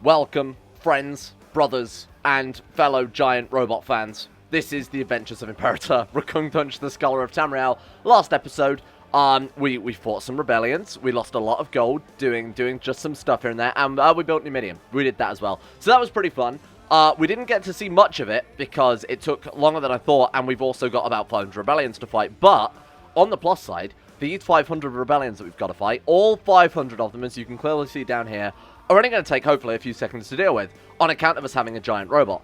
Welcome, friends, brothers, and fellow giant robot fans. This is the Adventures of Imperator, Rkungtunch, the Scholar of Tamriel. Last episode, we fought some rebellions. We lost a lot of gold doing just some stuff here and there, and we built Numidium. We did that as well. So that was pretty fun. We didn't get to see much of it because it took longer than I thought, and we've also got about 500 rebellions to fight. But on the plus side, these 500 rebellions that we've got to fight, all 500 of them, as you can clearly see down here, are only going to take, hopefully, a few seconds to deal with, on account of us having a giant robot.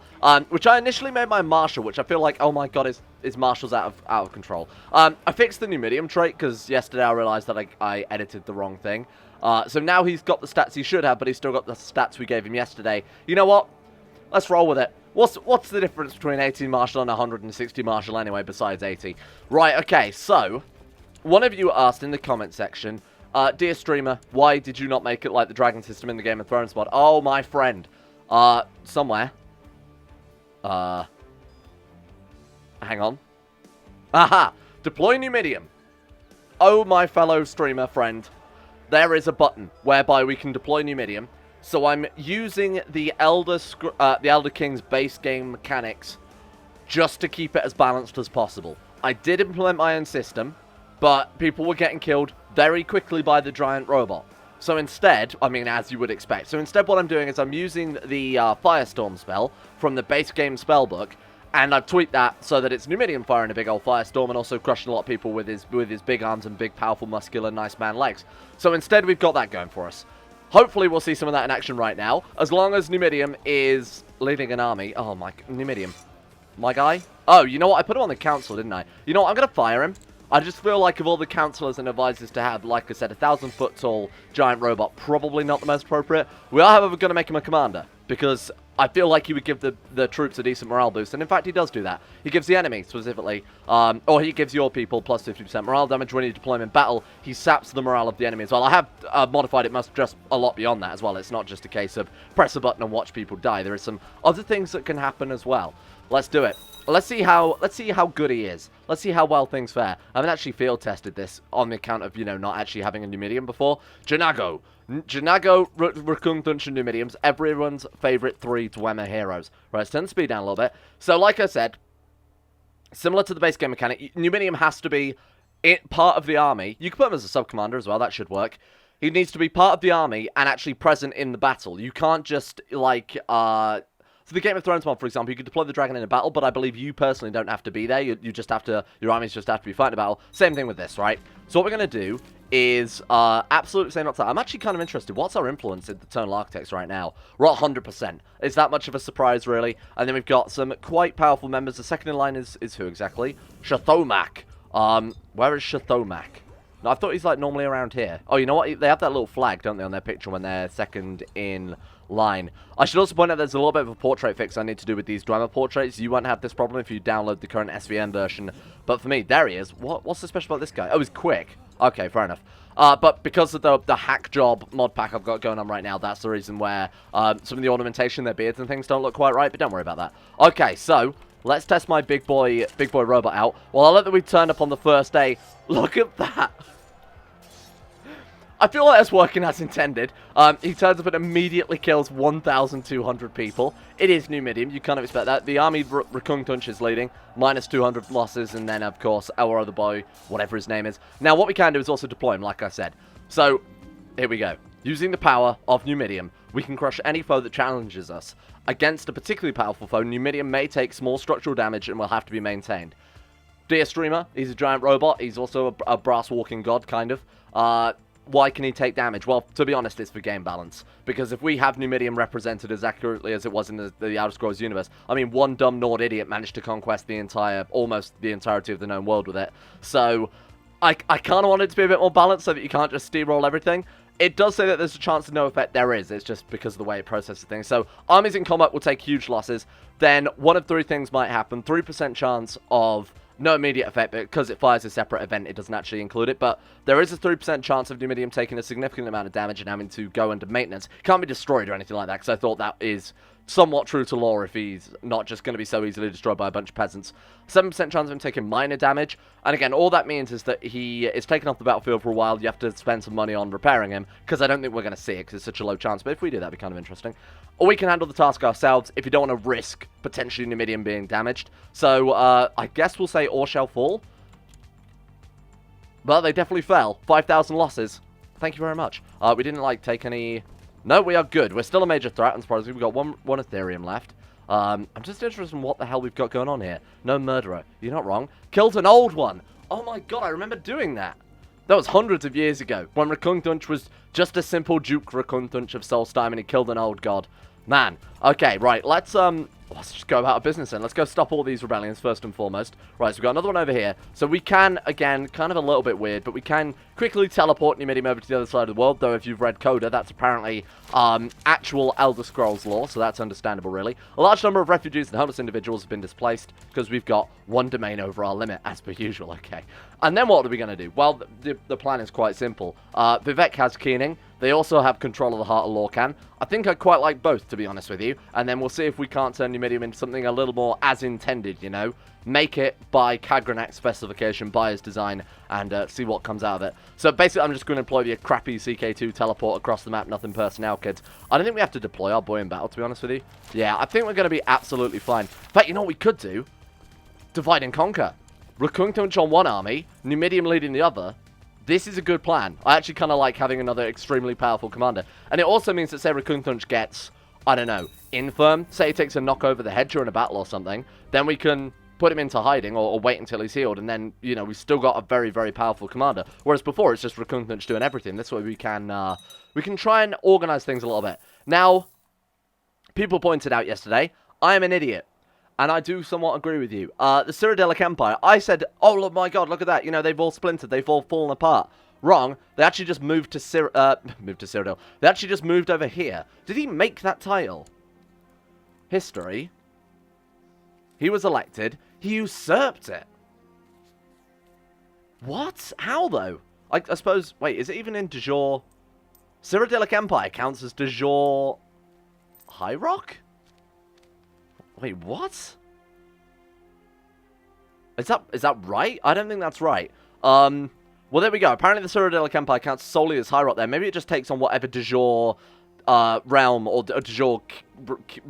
Which I initially made my Marshal, which I feel like, oh my god, his Marshal's out of control. I fixed the Numidium trait, because yesterday I realized that I edited the wrong thing. So now he's got the stats he should have, but he's still got the stats we gave him yesterday. You know what? Let's roll with it. What's the difference between 18 Marshal and 160 Marshal anyway, besides 80? Right, okay, so one of you asked in the comment section, dear streamer, why did you not make it like the dragon system in the Game of Thrones mod? Oh, my friend. Somewhere. Hang on. Aha! Deploy Numidium. Oh, my fellow streamer friend. There is a button whereby we can deploy Numidium. So I'm using the Elder King's base game mechanics just to keep it as balanced as possible. I did implement my own system, but people were getting killed very quickly by the giant robot. So instead, I mean, as you would expect. So instead what I'm doing is I'm using the Firestorm spell from the base game spellbook, and I've tweaked that so that it's Numidium firing a big old Firestorm and also crushing a lot of people with his big arms and big, powerful, muscular, nice man legs. So instead we've got that going for us. Hopefully we'll see some of that in action right now, as long as Numidium is leading an army. Oh my, Numidium. My guy? Oh, you know what? I put him on the council, didn't I? You know what? I'm going to fire him. I just feel like of all the councillors and advisors to have, like I said, 1,000-foot tall giant robot, probably not the most appropriate. We are, however, going to make him a commander, because I feel like he would give the troops a decent morale boost, and in fact he does do that. He gives the enemy, specifically, or he gives your people plus 50% morale damage when you deploy him in battle. He saps the morale of the enemy as well. I have modified it just a lot beyond that as well. It's not just a case of press a button and watch people die. There is some other things that can happen as well. Let's do it. Let's see how good he is. Let's see how well things fare. I haven't actually field tested this on the account of, you know, not actually having a Numidium before. Janago, Rkungtunch, and Numidium's everyone's favorite 3 Dwemer heroes. Right, let's turn the speed down a little bit. So, like I said, similar to the base game mechanic, Numidium has to be part of the army. You can put him as a sub-commander as well. That should work. He needs to be part of the army and actually present in the battle. You can't just, like, so the Game of Thrones mod, for example, you could deploy the dragon in a battle, but I believe you personally don't have to be there. You just have to, your armies just have to be fighting a battle. Same thing with this, right? So what we're going to do is absolutely say not to. I'm actually kind of interested. What's our influence in the Tonal Architects right now? We're at 100%. Is that much of a surprise, really? And then we've got some quite powerful members. The second in line is who exactly? Shathomak. Where is Shathomak? No, I thought he's like normally around here. Oh, you know what? They have that little flag, don't they, on their picture when they're second in line. I should also point out there's a little bit of a portrait fix I need to do with these Dwemer portraits. You won't have this problem if you download the current SVN version. But for me, there he is. What's so special about this guy? Oh, he's quick. Okay, fair enough. But because of the hack job mod pack I've got going on right now, that's the reason where some of the ornamentation, their beards and things don't look quite right. But don't worry about that. Okay, so let's test my big boy robot out. Well, I love that we turned up on the first day. Look at that. I feel like that's working as intended. He turns up and immediately kills 1,200 people. It is Numidium. You can't expect that. The army Rkungtunch is leading. Minus 200 losses. And then, of course, our other boy, whatever his name is. Now, what we can do is also deploy him, like I said. So, here we go. Using the power of Numidium, we can crush any foe that challenges us. Against a particularly powerful foe, Numidium may take small structural damage and will have to be maintained. Dear streamer, he's a giant robot. He's also a brass-walking god, kind of. Why can he take damage? Well, to be honest, it's for game balance. Because if we have Numidium represented as accurately as it was in the Elder Scrolls universe, I mean, one dumb Nord idiot managed to conquest almost the entirety of the known world with it. So, I kind of want it to be a bit more balanced so that you can't just steamroll everything. It does say that there's a chance of no effect. There is. It's just because of the way it processes things. So, armies in combat will take huge losses. Then, one of 3 things might happen. 3% chance of no immediate effect, but because it fires a separate event, it doesn't actually include it. But there is a 3% chance of Numidium taking a significant amount of damage and having to go into maintenance. Can't be destroyed or anything like that, because I thought that is somewhat true to lore if he's not just going to be so easily destroyed by a bunch of peasants. 7% chance of him taking minor damage. And again, all that means is that he is taken off the battlefield for a while. You have to spend some money on repairing him, because I don't think we're going to see it, because it's such a low chance. But if we do, that'd be kind of interesting. Or we can handle the task ourselves if you don't want to risk potentially Numidium being damaged. So, I guess we'll say all shall fall. But they definitely fell. 5,000 losses. Thank you very much. We didn't, like, take any... No, we are good. We're still a major threat, unsurprisingly. We've got one Ethereum left. I'm just interested in what the hell we've got going on here. No murderer. You're not wrong. Killed an old one. Oh my god, I remember doing that. That was hundreds of years ago, when Rkungtunch was just a simple Duke Rkungtunch of Solstheim, and he killed an old god. Man. Okay, right, let's just go about our business then. Let's go stop all these rebellions first and foremost. Right, so we've got another one over here. So we can, again, kind of a little bit weird, but we can quickly teleport Numidium over to the other side of the world, though if you've read Coda, that's apparently actual Elder Scrolls lore, so that's understandable, really. A large number of refugees and homeless individuals have been displaced, because we've got one domain over our limit, as per usual, okay. And then what are we going to do? Well, the plan is quite simple. Vivek has Keening. They also have control of the Heart of Lorcan. I think I quite like both, to be honest with you. And then we'll see if we can't turn Numidium into something a little more as intended, you know. Make it by Kagranak's specification, by his design, and see what comes out of it. So basically, I'm just going to employ the crappy CK2 teleport across the map, nothing personnel, kids. I don't think we have to deploy our boy in battle, to be honest with you. Yeah, I think we're going to be absolutely fine. In fact, you know what we could do? Divide and conquer. Rkungtunch on one army, Numidium leading the other. This is a good plan. I actually kind of like having another extremely powerful commander. And it also means that, say, Rkungtunch gets, I don't know, infirm. Say he takes a knock over the head during a battle or something. Then we can put him into hiding or wait until he's healed. And then, you know, we've still got a very, very powerful commander. Whereas before, it's just Rkungtunch doing everything. This way we can try and organize things a little bit. Now, people pointed out yesterday, I am an idiot. And I do somewhat agree with you. The Cyrodiilic Empire, I said, oh, look, my god, look at that. You know, they've all splintered. They've all fallen apart. Wrong. They actually just moved to Cyrodiil. They actually just moved over here. Did he make that tile? History. He was elected. He usurped it. What? How, though? I suppose, wait, is it even in de jure? Cyrodiilic Empire counts as de jure High Rock? Wait, what? Is that right? I don't think that's right. Well, there we go. Apparently, the Cyrodiilic Empire counts solely as High Rock there. Maybe it just takes on whatever de jure realm or de jure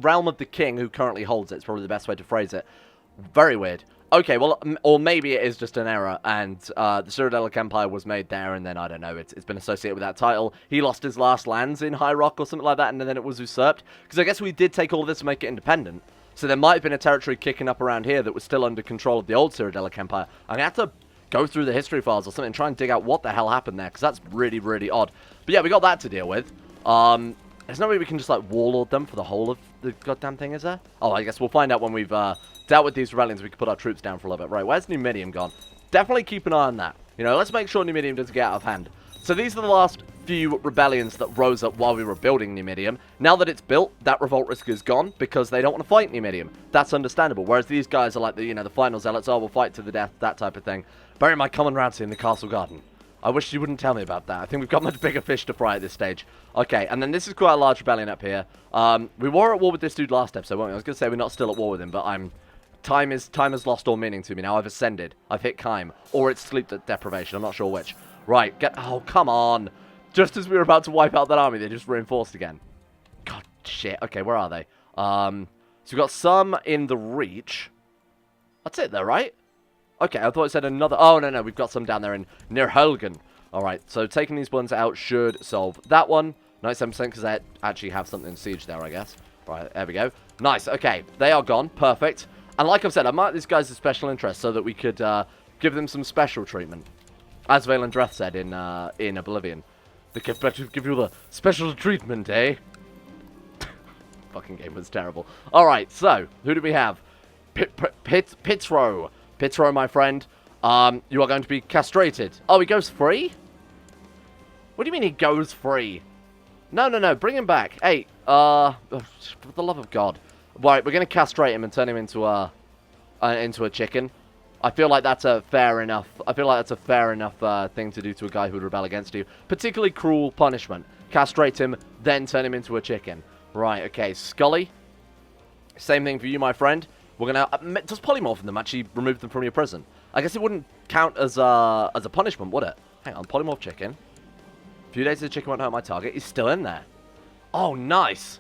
realm of the king who currently holds it. It's probably the best way to phrase it. Very weird. Okay, well, or maybe it is just an error, and the Cyrodiilic Empire was made there, and then, I don't know, it's been associated with that title. He lost his last lands in High Rock or something like that, and then it was usurped. Because I guess we did take all of this to make it independent. So there might have been a territory kicking up around here that was still under control of the old Cyrodiilic Empire. I'm going to have to go through the history files or something and try and dig out what the hell happened there, because that's really, really odd. But yeah, we got that to deal with. There's no way we can just, like, warlord them for the whole of the goddamn thing, is there? Oh, I guess we'll find out when we've dealt with these rebellions. We can put our troops down for a little bit. Right, where's Numidium gone? Definitely keep an eye on that. You know, let's make sure Numidium doesn't get out of hand. So these are the last few rebellions that rose up while we were building Numidium. Now that it's built, that revolt risk is gone because they don't want to fight Numidium. That's understandable. Whereas these guys are like the, you know, the final zealots. Oh, we'll fight to the death, that type of thing. Bury my common Ramsay in the castle garden. I wish you wouldn't tell me about that. I think we've got much bigger fish to fry at this stage. Okay, and then this is quite a large rebellion up here. We were at war with this dude last episode, weren't we? I was going to say we're not still at war with him, but time has lost all meaning to me now. I've ascended. I've hit Kime. Or it's sleep deprivation. I'm not sure which. Right, oh, come on. Just as we were about to wipe out that army, they just reinforced again. God, shit. Okay, where are they? So we've got some in the Reach. That's it though, right? Okay, I thought it said another... Oh, no, we've got some down there in near Helgen. Alright, so taking these ones out should solve that one. 97% because they actually have something in siege there, I guess. Right, there we go. Nice, okay, they are gone. Perfect. And like I've said, I marked these guys as special interest so that we could give them some special treatment. As Valandreth said in Oblivion. They could give you the special treatment, eh? Fucking game was terrible. Alright, so, who do we have? Pitzro. Pitzro, my friend. You are going to be castrated. Oh, he goes free? What do you mean he goes free? No, bring him back. Hey, for the love of God. Right, we're going to castrate him and turn him into a chicken. I feel like that's a fair enough. Thing to do to a guy who would rebel against you. Particularly cruel punishment. Castrate him, then turn him into a chicken. Right, okay. Scully. Same thing for you, my friend. We're going to... does polymorphing them actually remove them from your prison? I guess it wouldn't count as a punishment, would it? Hang on, polymorph chicken. A few days the chicken won't hurt my target. He's still in there. Oh, nice.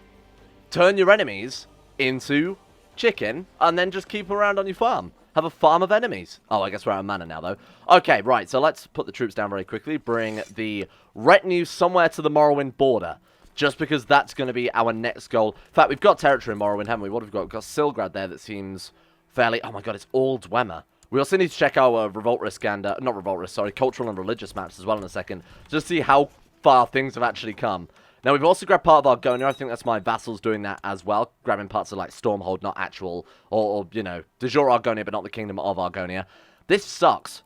Turn your enemies into chicken and then just keep them around on your farm. Have a farm of enemies. Oh, I guess we're out of mana now, though. Okay, right, so let's put the troops down very quickly. Bring the retinue somewhere to the Morrowind border. Just because that's going to be our next goal. In fact, we've got territory in Morrowind, haven't we? What have we got? We've got Silgrad there that seems fairly... Oh my god, it's all Dwemer. We also need to check our revolt risk and... not revolt risk, sorry. Cultural and religious maps as well in a second. Just to see how far things have actually come. Now, we've also grabbed part of Argonia. I think that's my vassals doing that as well. Grabbing parts of, like, Stormhold, not actual... Or you know, de jure Argonia, but not the Kingdom of Argonia. This sucks.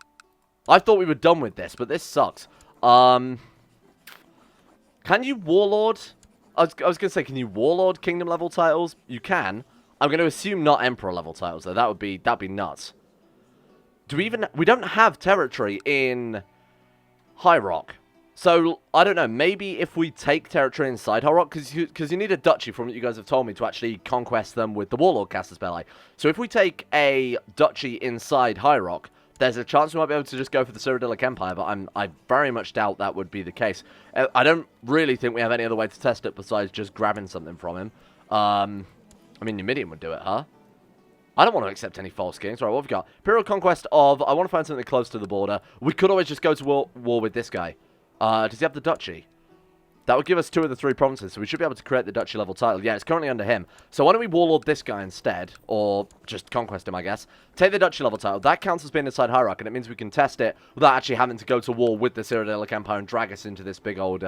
I thought we were done with this, but this sucks. Can you Warlord... I was going to say, can you Warlord Kingdom level titles? You can. I'm going to assume not Emperor level titles, though. That'd be nuts. Do we even... We don't have territory in High Rock. So, I don't know, maybe if we take territory inside High Rock, because you need a duchy from what you guys have told me to actually conquest them with the Warlord caster spell. So if we take a duchy inside High Rock, there's a chance we might be able to just go for the Cyrodiilic Empire, but I very much doubt that would be the case. I don't really think we have any other way to test it besides just grabbing something from him. I mean, Numidium would do it, huh? I don't want to accept any false kings. Right, what have we got? Imperial Conquest of... I want to find something close to the border. We could always just go to war with this guy. Does he have the duchy? That would give us 2 of the 3 provinces, so we should be able to create the duchy level title. Yeah, it's currently under him. So why don't we warlord this guy instead? Or just conquest him, I guess. Take the duchy level title. That counts as being inside High Rock, and it means we can test it without actually having to go to war with the Cyrodiilic Empire and drag us into this big old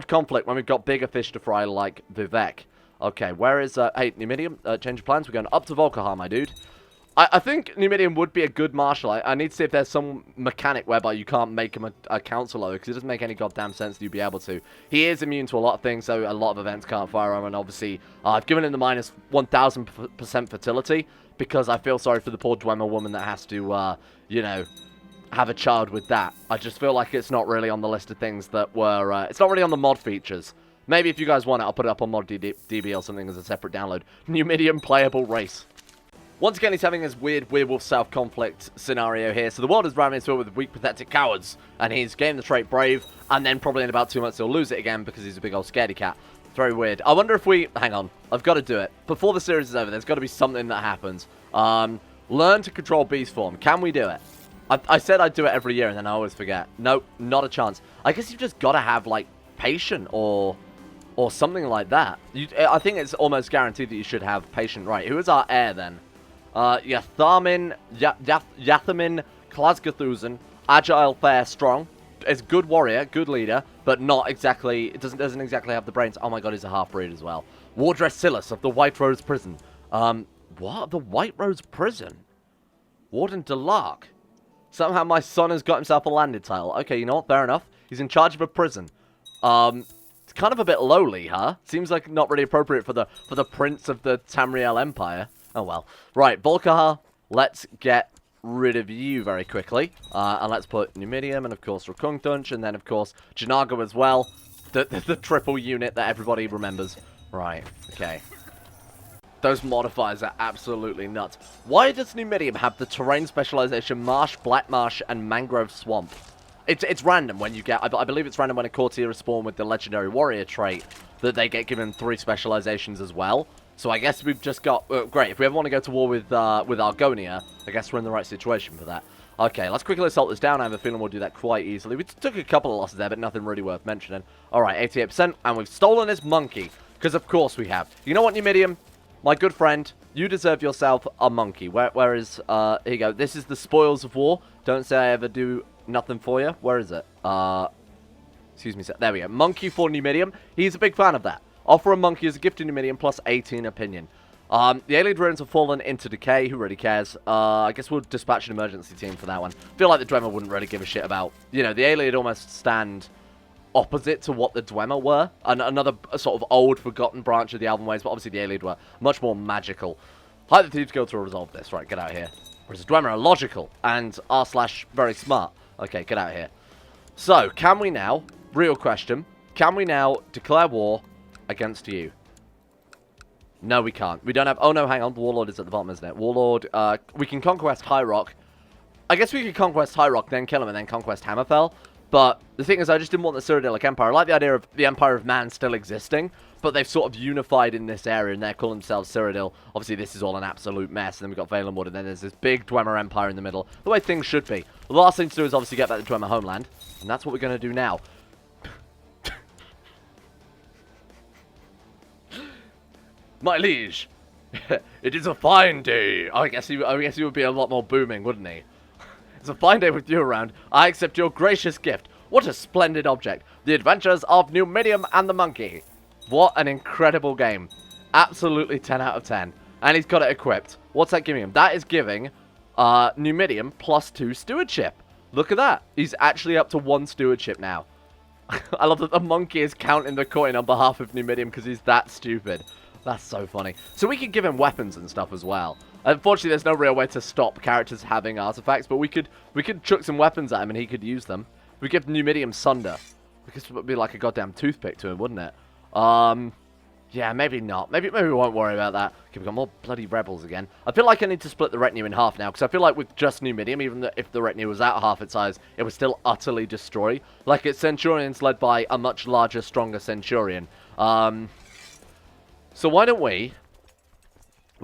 conflict when we've got bigger fish to fry like Vivek. Okay, where is... hey, Numidium, change of plans. We're going up to Volkihar, my dude. I think Numidium would be a good marshal. I need to see if there's some mechanic whereby you can't make him a councillor, because it doesn't make any goddamn sense that you'd be able to. He is immune to a lot of things, so a lot of events can't fire him, and obviously I've given him the minus 1000% fertility, because I feel sorry for the poor Dwemer woman that has to, you know, have a child with that. I just feel like it's not really on the list of things that were, it's not really on the mod features. Maybe if you guys want it, I'll put it up on ModDB or something as a separate download. Numidium playable race. Once again, he's having his weird werewolf-south conflict scenario here. So the world is ramming into it with weak, pathetic cowards. And he's gained the trait Brave, and then probably in about 2 months he'll lose it again because he's a big old scaredy cat. It's very weird. I wonder if we... Hang on. I've got to do it. Before the series is over, there's got to be something that happens. Learn to control beast form. Can we do it? I said I'd do it every year, and then I always forget. Nope, not a chance. I guess you've just got to have, like, patient or something like that. I think it's almost guaranteed that you should have patient. Right, who is our heir, then? Yatharmin Klazthgarlthuzn, agile, fair, strong. Is good warrior, good leader, but not exactly. It doesn't exactly have the brains. Oh my god, he's a half breed as well. Wardress Silas of the White Rose Prison. What? The White Rose Prison? Warden Delark. Somehow my son has got himself a landed title. Okay, you know what? Fair enough. He's in charge of a prison. It's kind of a bit lowly, huh? Seems like not really appropriate for the prince of the Tamriel Empire. Oh, well. Right, Volkihar, let's get rid of you very quickly. And let's put Numidium and, of course, Rkungtunch, and then, of course, Janaga as well. The triple unit that everybody remembers. Right, okay. Those modifiers are absolutely nuts. Why does Numidium have the terrain specialization Marsh, Black Marsh, and Mangrove Swamp? It's random when you get... I believe it's random when a courtier is spawned with the Legendary Warrior trait that they get given 3 specializations as well. So I guess we've just got... great, if we ever want to go to war with Argonia, I guess we're in the right situation for that. Okay, let's quickly assault this down. I have a feeling we'll do that quite easily. We took a couple of losses there, but nothing really worth mentioning. Alright, 88%, and we've stolen his monkey. Because of course we have. You know what, Numidium? My good friend, you deserve yourself a monkey. Where is... here you go. This is the spoils of war. Don't say I ever do nothing for you. Where is it? Excuse me, sir. There we go. Monkey for Numidium. He's a big fan of that. Offer a monkey as a gift to Numidium plus 18 opinion. The alien ruins have fallen into decay. Who really cares? I guess we'll dispatch an emergency team for that one. Feel like the Dwemer wouldn't really give a shit about... You know, the alien almost stand opposite to what the Dwemer were. Another sort of old, forgotten branch of the Elven ways, but obviously the alien were much more magical. Hide the Thieves Guild to resolve this. Right, get out of here. Whereas the Dwemer are logical and r/very smart. Okay, get out of here. So, can we now... Real question. Can we now declare war against you? No, we can't. We don't have... Oh, no, hang on. The Warlord is at the bottom, isn't it? Warlord, we can conquest High Rock. I guess we could conquest High Rock, then kill him, and then conquest Hammerfell. But the thing is, I just didn't want the Cyrodiilic Empire. I like the idea of the Empire of Man still existing, but they've sort of unified in this area, and they're calling themselves Cyrodiil. Obviously, this is all an absolute mess, and then we've got Valenwood, and then there's this big Dwemer Empire in the middle. The way things should be. The last thing to do is obviously get back to Dwemer homeland, and that's what we're going to do now. My liege, it is a fine day. I guess he would be a lot more booming, wouldn't he? It's a fine day with you around. I accept your gracious gift. What a splendid object. The Adventures of Numidium and the Monkey. What an incredible game. Absolutely 10 out of 10. And he's got it equipped. What's that giving him? That is giving Numidium +2 stewardship. Look at that. He's actually up to 1 stewardship now. I love that the monkey is counting the coin on behalf of Numidium because he's that stupid. That's so funny. So we could give him weapons and stuff as well. Unfortunately, there's no real way to stop characters having artifacts, but we could chuck some weapons at him and he could use them. We give Numidium Sunder. Because it would be like a goddamn toothpick to him, wouldn't it? Yeah, maybe not. Maybe we won't worry about that. Okay, we've got more bloody rebels again. I feel like I need to split the retinue in half now, because I feel like with just Numidium, even if the retinue was at half its size, it would still utterly destroy. Like, it's Centurions led by a much larger, stronger Centurion. So why don't we'll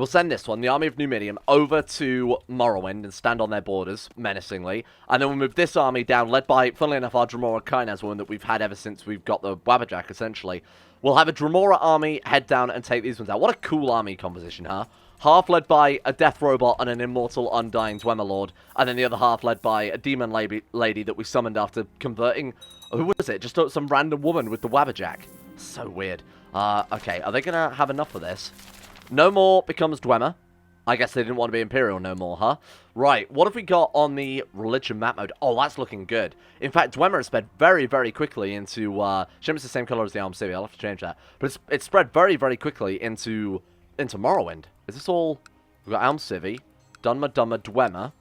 send this one, the Army of Numidium, over to Morrowind and stand on their borders, menacingly. And then we'll move this army down, led by, funnily enough, our Dremora Kynaz one that we've had ever since we've got the Wabbajack, essentially. We'll have a Dremora army head down and take these ones out. What a cool army composition, huh? Half led by a Death Robot and an immortal, undying Dwemer Lord. And then the other half led by a Demon Lady that we summoned after converting... Who was it? Just some random woman with the Wabbajack. So weird. Okay, are they going to have enough of this? No More becomes Dwemer. I guess they didn't want to be Imperial no more, huh? Right, what have we got on the religion map mode? Oh, that's looking good. In fact, Dwemer has spread very, very quickly into... Shame it's the same color as the Almalexia. I'll have to change that. But it's spread very, very quickly into Morrowind. Is this all... We've got Almalexia, Dunmer, Dummer, Dwemer.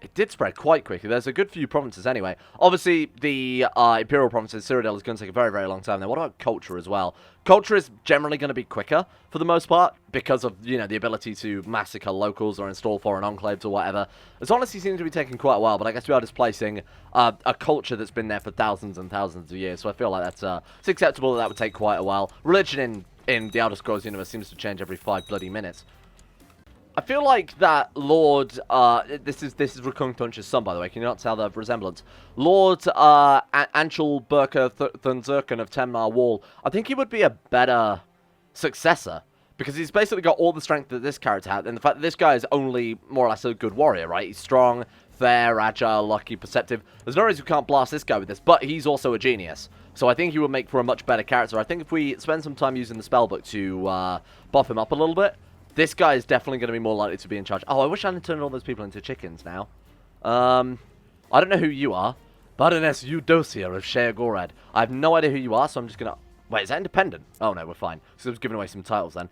It did spread quite quickly. There's a good few provinces anyway. Obviously, the Imperial provinces, Cyrodiil, is going to take a very, very long time. Now, what about culture as well? Culture is generally going to be quicker, for the most part, because of, you know, the ability to massacre locals or install foreign enclaves or whatever. It's honestly seems to be taking quite a while, but I guess we are displacing a culture that's been there for thousands and thousands of years, so I feel like that's it's acceptable that would take quite a while. Religion in the Elder Scrolls universe seems to change every 5 bloody minutes. I feel like that Lord, this is Rkungtunch's son, by the way. Can you not tell the resemblance? Lord Anchel Burka Thunzurkan of Tenmar Wall. I think he would be a better successor, because he's basically got all the strength that this character had, and the fact that this guy is only more or less a good warrior, right? He's strong, fair, agile, lucky, perceptive. There's no reason we can't blast this guy with this, but he's also a genius. So I think he would make for a much better character. I think if we spend some time using the spellbook to buff him up a little bit, this guy is definitely going to be more likely to be in charge. Oh, I wish I hadn't turned all those people into chickens now. I don't know who you are. Baroness Eudocia of Shea Gorad. I have no idea who you are, so I'm just going to... Wait, is that independent? Oh, no, we're fine. So I was giving away some titles then.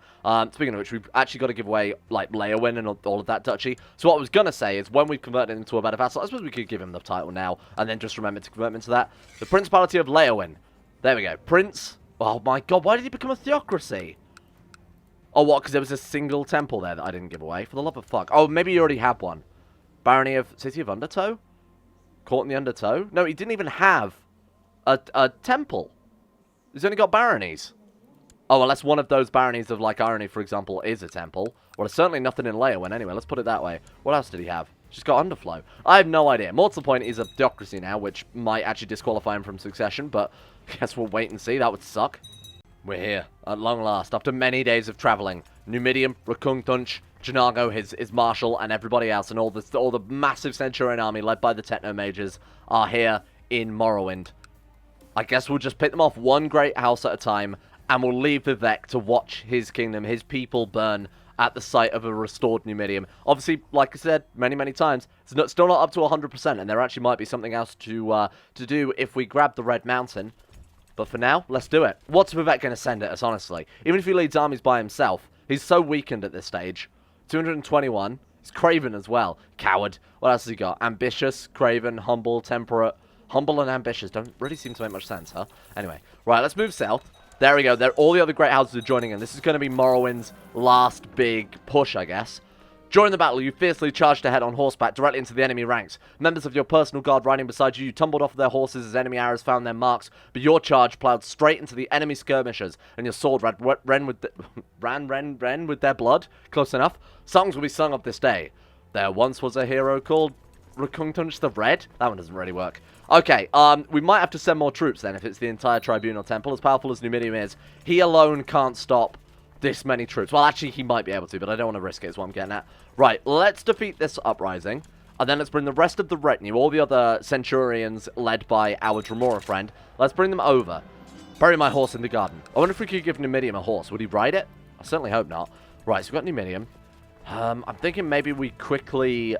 Speaking of which, we've actually got to give away, like, Leowyn and all of that duchy. So what I was going to say is when we've converted him into a better vassal, I suppose we could give him the title now, and then just remember to convert him into that. The Principality of Leowyn. There we go. Prince... Oh, my God, why did he become a theocracy? Oh, what? Because there was a single temple there that I didn't give away? For the love of fuck. Oh, maybe you already have one. Barony of... City of Undertow? Caught in the Undertow? No, he didn't even have a temple. He's only got baronies. Oh, unless one of those baronies of, like, Irony, for example, is a temple. Well, there's certainly nothing in Leowyn anyway. Let's put it that way. What else did he have? Just got Underflow. I have no idea. More to the point, he's a theocracy now, which might actually disqualify him from succession, but I guess we'll wait and see. That would suck. We're here, at long last, after many days of travelling. Numidium, Rkungtunch, Janago, his marshal, and everybody else, and all the massive Centurion army led by the Techno-Mages are here in Morrowind. I guess we'll just pick them off one great house at a time, and we'll leave Vivek to watch his kingdom, his people burn at the sight of a restored Numidium. Obviously, like I said many, many times, it's still not up to 100%, and there actually might be something else to do if we grab the Red Mountain. But for now, let's do it. What's Vivek going to send at us, honestly? Even if he leads armies by himself, he's so weakened at this stage. 221. He's craven as well. Coward. What else has he got? Ambitious, craven, humble, temperate. Humble and ambitious don't really seem to make much sense, huh? Anyway, right, let's move south. There we go. All the other great houses are joining in. This is going to be Morrowind's last big push, I guess. During the battle, you fiercely charged ahead on horseback directly into the enemy ranks. Members of your personal guard riding beside you, you tumbled off of their horses as enemy arrows found their marks, but your charge plowed straight into the enemy skirmishers, and your sword ran with their blood. Close enough. Songs will be sung of this day. There once was a hero called Rkungtunch the Red. That one doesn't really work. Okay, we might have to send more troops then if it's the entire Tribunal Temple. As powerful as Numidium is, he alone can't stop this many troops. Well, actually, he might be able to, but I don't want to risk it, is what I'm getting at. Right, let's defeat this uprising, and then let's bring the rest of the retinue, all the other centurions led by our Dwemer friend. Let's bring them over. Bury my horse in the garden. I wonder if we could give Numidium a horse. Would he ride it? I certainly hope not. Right, so we've got Numidium. I'm thinking maybe we quickly...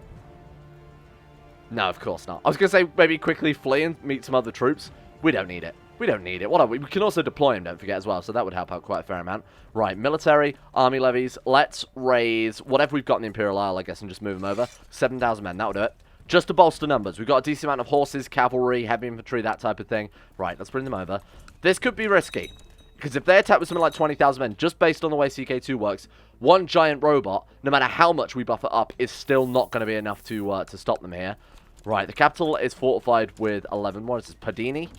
No, of course not. I was going to say maybe quickly flee and meet some other troops. We don't need it. We don't need it. What are we? We can also deploy him, don't forget, as well. So that would help out quite a fair amount. Right, military, army levies. Let's raise whatever we've got in the Imperial Isle, I guess, and just move them over. 7,000 men. That'll do it. Just to bolster numbers. We've got a decent amount of horses, cavalry, heavy infantry, that type of thing. Right, let's bring them over. This could be risky. Because if they attack with something like 20,000 men, just based on the way CK2 works, one giant robot, no matter how much we buff it up, is still not going to be enough to stop them here. Right, the capital is fortified with 11. What is this? Padini?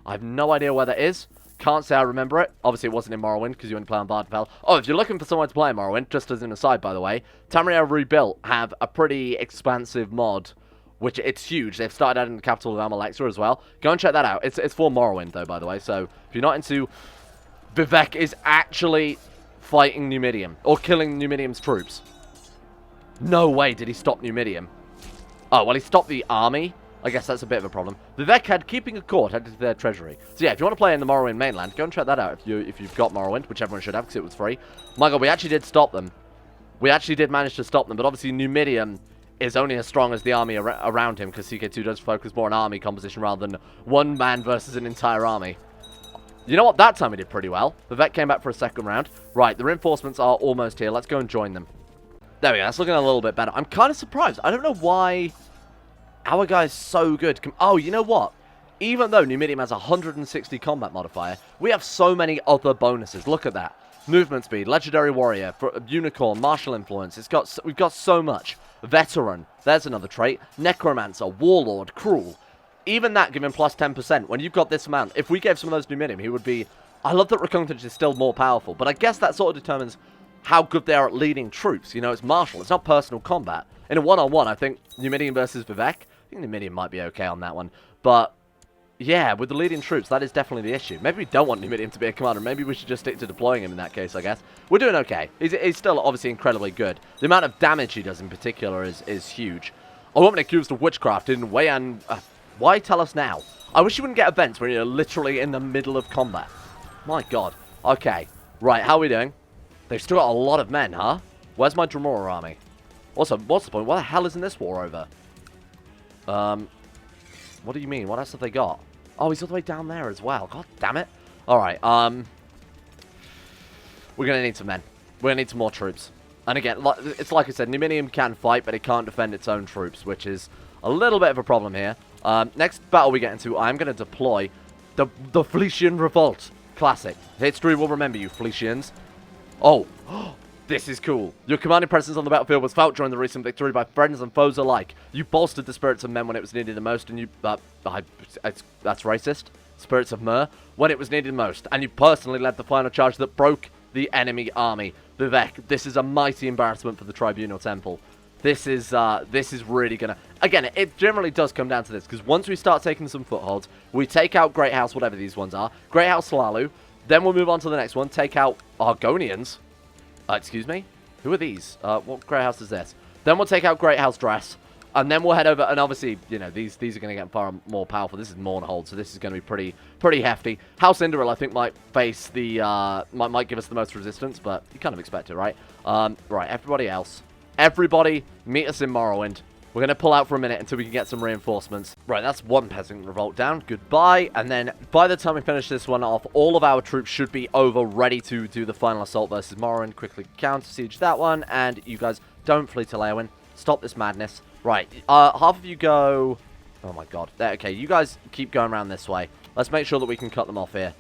I have no idea where that is. Can't say I remember it. Obviously, it wasn't in Morrowind because you only play on Bardfell. Oh, if you're looking for someone to play in Morrowind, just as an aside, by the way, Tamriel Rebuilt have a pretty expansive mod, which it's huge. They've started out in the capital of Almalexia as well. Go and check that out. It's for Morrowind, though, by the way. So, if you're not into... Vivek is actually fighting Numidium, or killing Numidium's troops. No way did he stop Numidium. Oh, well, he stopped the army. I guess that's a bit of a problem. Vivek had keeping a court added to their treasury. So yeah, if you want to play in the Morrowind mainland, go and check that out if you've got Morrowind, which everyone should have because it was free. My god, we actually did stop them. We actually did manage to stop them, but obviously Numidium is only as strong as the army around him because CK2 does focus more on army composition rather than one man versus an entire army. You know what? That time we did pretty well. Vivek came back for a second round. Right, the reinforcements are almost here. Let's go and join them. There we go. That's looking a little bit better. I'm kind of surprised. I don't know why our guy's so good. Oh, you know what? Even though Numidium has a 160 combat modifier, we have so many other bonuses. Look at that. Movement speed, legendary warrior, unicorn, martial influence. We've got so much. Veteran. There's another trait. Necromancer, warlord, cruel. Even that given plus 10%. When you've got this amount, if we gave some of those Numidium, he would be... I love that Rkungtunch is still more powerful, but I guess that sort of determines how good they are at leading troops. You know, it's martial. It's not personal combat. In a one-on-one, I think Numidium versus Vivek, I think Numidium might be okay on that one. But, yeah, with the leading troops, that is definitely the issue. Maybe we don't want Numidium to be a commander. Maybe we should just stick to deploying him in that case, I guess. We're doing okay. He's still obviously incredibly good. The amount of damage he does in particular is huge. I won't be accused of witchcraft in Wayan... why tell us now? I wish you wouldn't get events when you're literally in the middle of combat. My god. Okay. Right, how are we doing? They've still got a lot of men, huh? Where's my Dwemer army? Also, what's the point? What the hell isn't this war over? What do you mean? What else have they got? Oh, he's all the way down there as well. God damn it. Alright, we're going to need some men. We're going to need some more troops. And again, it's like I said, Numidium can fight, but it can't defend its own troops, which is a little bit of a problem here. Next battle we get into, I'm going to deploy the Fletian Revolt. Classic. History will remember you, Fletians. Oh, this is cool. Your commanding presence on the battlefield was felt during the recent victory by friends and foes alike. You bolstered the spirits of men when it was needed the most, and you... that's racist. Spirits of Mer, when it was needed most, and you personally led the final charge that broke the enemy army. Vivek, this is a mighty embarrassment for the Tribunal Temple. This is really gonna... Again, it generally does come down to this, because once we start taking some footholds, we take out Great House, whatever these ones are, Great House Slalu, then we'll move on to the next one, take out Argonians. Excuse me? Who are these? What Great House is this? Then we'll take out Great House Dress, and then we'll head over, and obviously, you know, these are going to get far more powerful. This is Mournhold, so this is going to be pretty hefty. House Indoril, I think, might face the, might give us the most resistance, but you kind of expect it, right? Right, everybody else. Everybody, meet us in Morrowind. We're going to pull out for a minute until we can get some reinforcements. Right, that's one peasant revolt down. Goodbye. And then by the time we finish this one off, all of our troops should be over, ready to do the final assault versus Morrowind. Quickly counter-siege that one. And you guys don't flee to Leowyn. Stop this madness. Right, half of you go... Oh my god. Okay, you guys keep going around this way. Let's make sure that we can cut them off here.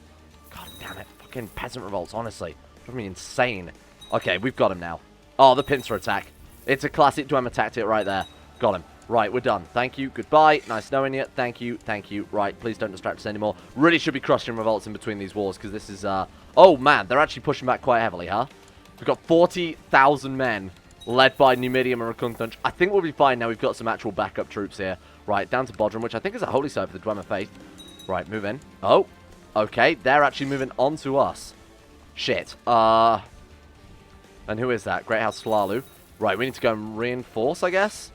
God damn it. fucking peasant revolts, honestly. Drives me insane. Okay, we've got him now. Oh, the pincer attack. It's a classic Dwemer tactic right there. Got him. Right, we're done. Thank you. Goodbye. Nice knowing you. Thank you. Thank you. Right, please don't distract us anymore. Really should be crushing revolts in between these wars, because this is, Oh, man, they're actually pushing back quite heavily, huh? We've got 40,000 men led by Numidium and Rkungtunch. I think we'll be fine now. We've got some actual backup troops here. Right, down to Bodrum, which I think is a holy site for the Dwemer faith. Right, move in. Oh, okay. They're actually moving on to us. Shit. And who is that? Great House Slalu. Right, we need to go and reinforce, I guess.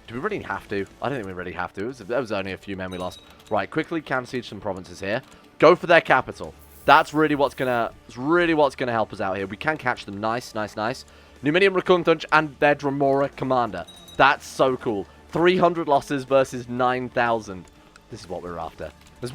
Do we really have to? I don't think we really have to. There was only a few men we lost. Right, quickly counter siege some provinces here. Go for their capital. That's really what's gonna help us out here. We can catch them. Nice, nice, nice. Numidium, Rkungtunch, and their Dremora commander. That's so cool. 300 losses versus 9,000. This is what we're after. This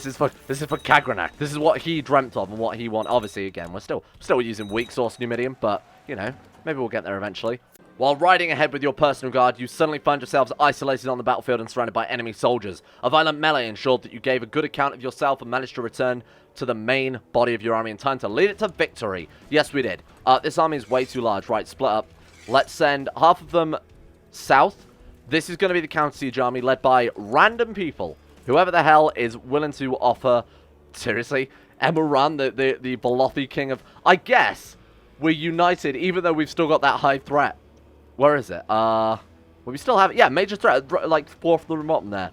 is for Kagranak. This is what he dreamt of and what he wanted. Obviously, again, we're still using weak source Numidium, but you know, maybe we'll get there eventually. While riding ahead with your personal guard, you suddenly find yourselves isolated on the battlefield and surrounded by enemy soldiers. A violent melee ensured that you gave a good account of yourself and managed to return to the main body of your army in time to lead it to victory. Yes, we did. This army is way too large. Right, split up. Let's send half of them south. This is going to be the counter-siege army led by random people. Whoever the hell is willing to offer... Seriously? Emuran, the Velothi king of... I guess we're united even though we've still got that high threat. Where is it? Well, we still have it. Yeah, major threat, like 4th from the bottom there.